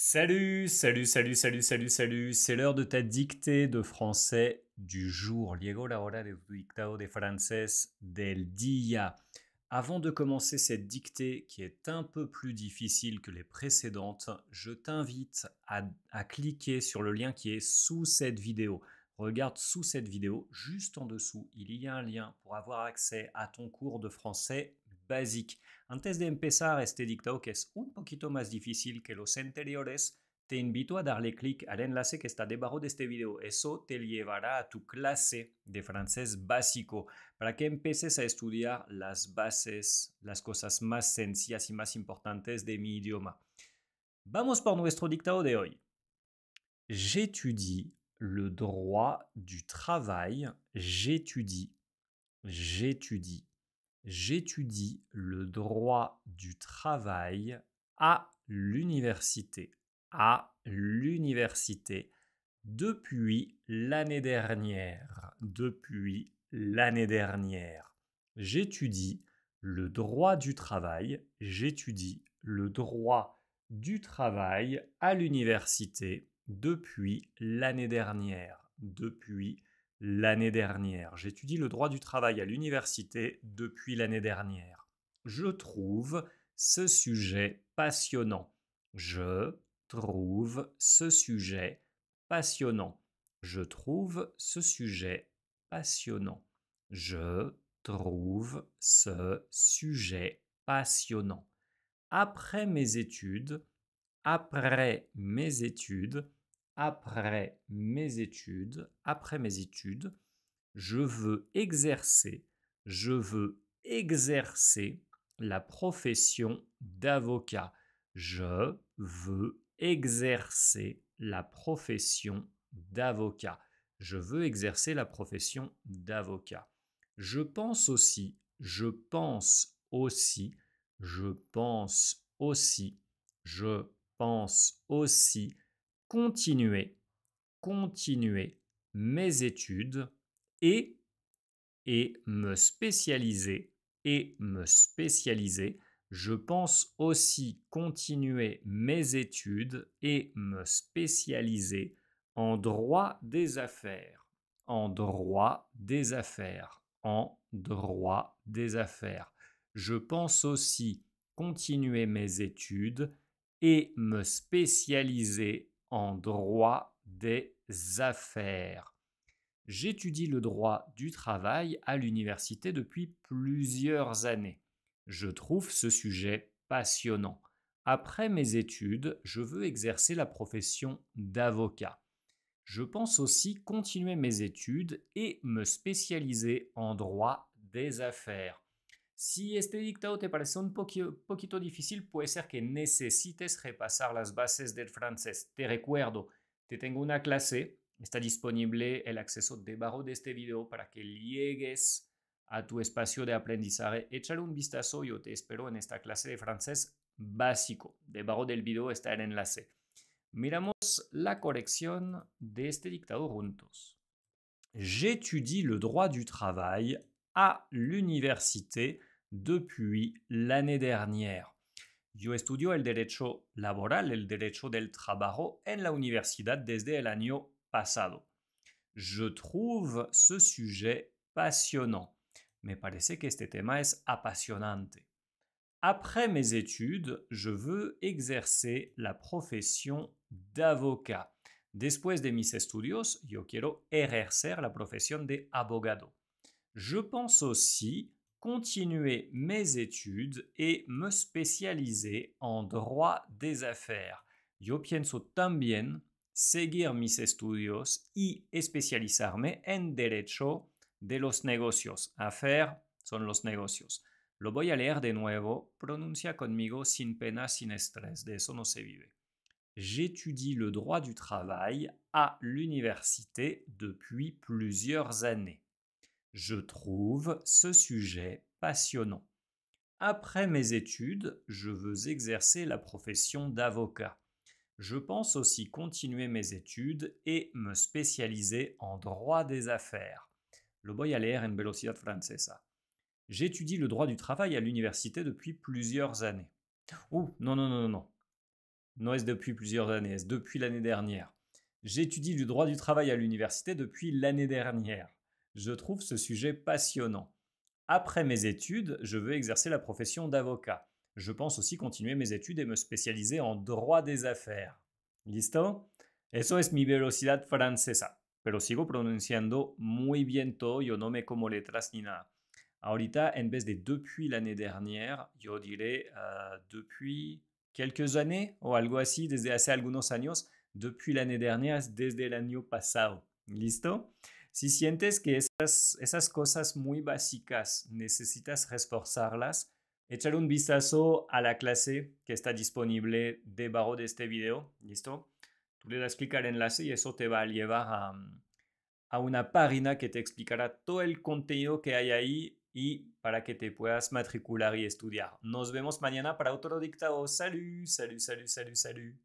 Salut, salut, salut, salut, salut, salut. C'est l'heure de ta dictée de français du jour. Llegó la hora de tu dictado de francés del día. Avant de commencer cette dictée qui est un peu plus difficile que les précédentes, je t'invite à cliquer sur le lien qui est sous cette vidéo. Regarde sous cette vidéo, juste en dessous, il y a un lien pour avoir accès à ton cours de français basique. Antes de empezar este dictado que es un poquito más difícil que los anteriores, te invito a darle clic al enlace que está debajo de este video. Eso te llevará a tu clase de francés básico para que empieces a estudiar las bases, las cosas más sencillas y más importantes de mi idioma. Vamos por nuestro dictado de hoy. J'étudie le droit du travail. J'étudie le droit du travail à l'université. À l'université. Depuis l'année dernière. Depuis l'année dernière. J'étudie le droit du travail. J'étudie le droit du travail à l'université depuis l'année dernière. Depuis l'année dernière. J'étudie le droit du travail à l'université depuis l'année dernière. Je trouve ce sujet passionnant. Je trouve ce sujet passionnant. Je trouve ce sujet passionnant. Je trouve ce sujet passionnant. Après mes études, après mes études, après mes études, je veux exercer la profession d'avocat. Je veux exercer la profession d'avocat. Je veux exercer la profession d'avocat. Je pense aussi continuer mes études et me spécialiser Je pense aussi continuer mes études et me spécialiser en droit des affaires. En droit des affaires. En droit des affaires. Je pense aussi continuer mes études et me spécialiser en droit des affaires. J'étudie le droit du travail à l'université depuis plusieurs années. Je trouve ce sujet passionnant. Après mes études, je veux exercer la profession d'avocat. Je pense aussi continuer mes études et me spécialiser en droit des affaires. Si este dictado te parece un poquito difícil, puede ser que necesites repasar las bases del francés. Te recuerdo, te tengo una clase, está disponible el acceso debajo de este video para que llegues a tu espacio de aprendizaje. Échale un vistazo, yo te espero en esta clase de francés básico. Debajo del video está el enlace. Miramos la corrección de este dictado juntos. J'étudie le droit du travail à l'université depuis l'année dernière. Yo estudio el derecho laboral, el derecho del trabajo en la universidad desde el año pasado. Je trouve ce sujet passionnant. Me parece que este tema es apasionante. Après mes études, je veux exercer la profesión d'avocat. Después de mis estudios, yo quiero ejercer la profesión de abogado. Je pense aussi continuer mes études et me spécialiser en droit des affaires. Yo pienso también seguir mis estudios y especializarme en derecho de los negocios. Affaires son los negocios. Lo voy a leer de nuevo. Pronuncia conmigo sin pena, sin estrés. De eso no se vive. J'étudie le droit du travail à l'université depuis plusieurs années. Je trouve ce sujet passionnant. Après mes études, je veux exercer la profession d'avocat. Je pense aussi continuer mes études et me spécialiser en droit des affaires. Lo voy a leer en velocidad francesa. J'étudie le droit du travail à l'université depuis plusieurs années. Non. No es depuis plusieurs années, es depuis l'année dernière. J'étudie du droit du travail à l'université depuis l'année dernière. Je trouve ce sujet passionnant. Après mes études, je veux exercer la profession d'avocat. Je pense aussi continuer mes études et me spécialiser en droit des affaires. ¿Listo? Eso es mi velocidad francesa, pero sigo pronunciando muy bien todo, yo no me como letras ni nada. Ahorita, en vez de depuis l'année dernière, yo diré depuis quelques années o algo así, desde hace algunos años. Depuis l'année dernière es desde el año pasado. ¿Listo? Si sientes que esas cosas muy básicas necesitas reforzarlas, echar un vistazo a la clase que está disponible debajo de este video. ¿Listo? Tú le das clic al enlace y eso te va a llevar a una página que te explicará todo el contenido que hay ahí y para que te puedas matricular y estudiar. Nos vemos mañana para otro dictado. Salut, salut, salut, salut, salut.